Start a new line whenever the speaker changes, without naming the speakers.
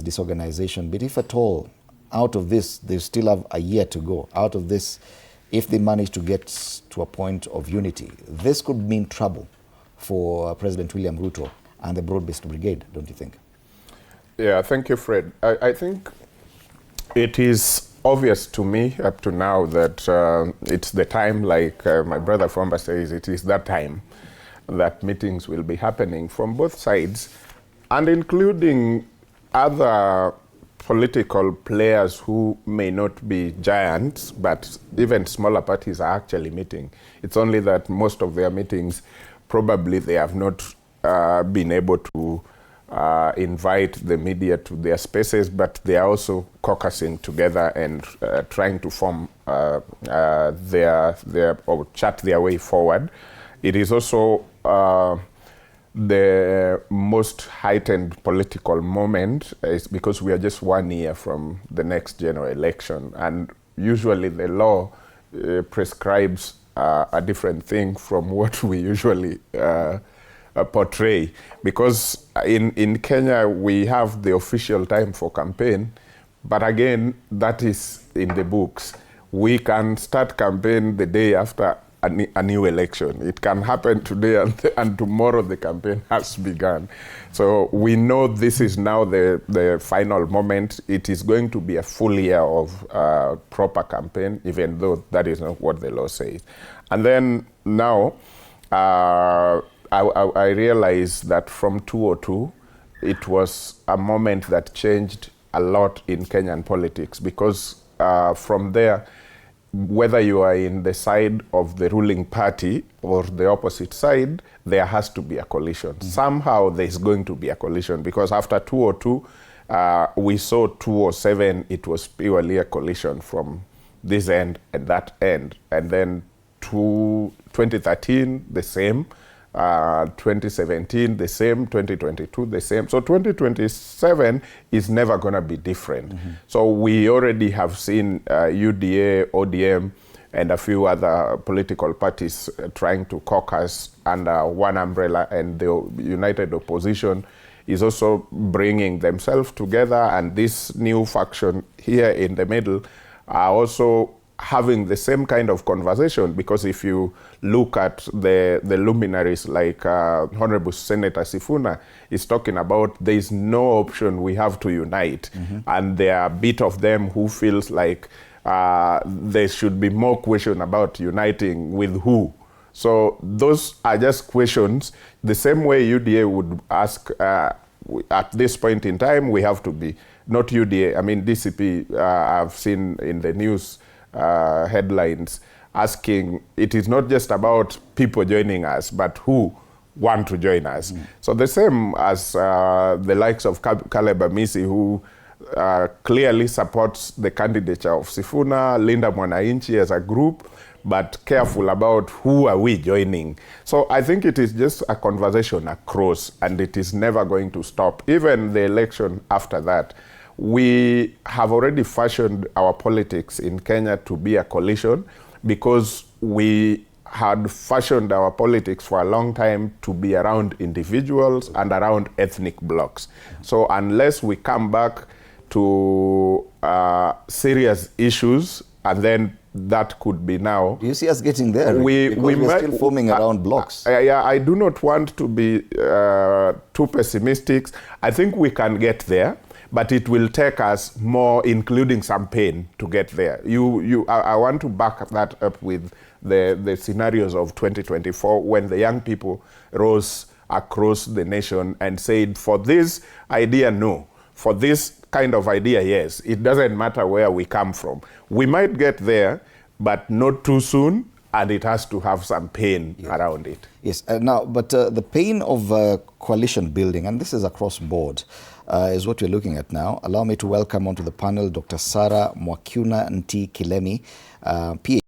disorganization. But if at all, out of this, they still have a year to go. Out of this, if they manage to get to a point of unity, this could mean trouble for President William Ruto and the broad-based brigade, don't you think?
Yeah, thank you, Fred. I think it is obvious to me up to now that it's the time, like my brother Fomba says, it is that time that meetings will be happening from both sides, and including other political players who may not be giants, but even smaller parties are actually meeting. It's only that most of their meetings, probably they have not been able to invite the media to their spaces, but they are also caucusing together and trying to form or chart their way forward. It is also the most heightened political moment is because we are just 1 year from the next general election, and usually the law prescribes a different thing from what we usually portray, because in Kenya we have the official time for campaign, but again that is in the books. We can start campaign the day after a new election. It can happen today and tomorrow the campaign has begun. So we know this is now the final moment. It is going to be a full year of proper campaign, even though that is not what the law says. And then now, I realized that from 2002, it was a moment that changed a lot in Kenyan politics, because from there, whether you are in the side of the ruling party or the opposite side, there has to be a coalition. Mm-hmm. Somehow there's going to be a coalition, because after 2002, we saw 2007, it was purely a coalition from this end and that end. And then 2013, the same. 2017, the same. 2022, the same. So 2027 is never going to be different. Mm-hmm. So we already have seen UDA, ODM, and a few other political parties trying to caucus under one umbrella, and the United Opposition is also bringing themselves together, and this new faction here in the middle are also having the same kind of conversation, because if you look at the luminaries like Honorable Senator Sifuna is talking about, there is no option, we have to unite. Mm-hmm. And there are a bit of them who feels like there should be more question about uniting with who. So those are just questions, the same way UDA would ask at this point in time, we have to be, not UDA, I mean DCP, I've seen in the news headlines asking, it is not just about people joining us, but who want to join us. Mm. So the same as the likes of Caleb Amisi, who clearly supports the candidature of Sifuna, Linda Mwananchi as a group, but careful about who are we joining. So I think it is just a conversation across, and it is never going to stop. Even the election after that, we have already fashioned our politics in Kenya to be a coalition, because we had fashioned our politics for a long time to be around individuals and around ethnic blocs. So unless we come back to serious issues, and then that could be now.
Do you see us getting there? We're still forming around blocks.
I do not want to be too pessimistic. I think we can get there, but it will take us more, including some pain, to get there. I want to back that up with the scenarios of 2024, when the young people rose across the nation and said, for this idea, no. For this kind of idea, yes. It doesn't matter where we come from. We might get there, but not too soon, and it has to have some pain around it.
Yes, now, but the pain of coalition building, and this is across board, is what we're looking at now. Allow me to welcome onto the panel Dr. Sarah Mwakyuna Nti Kilemi, PhD.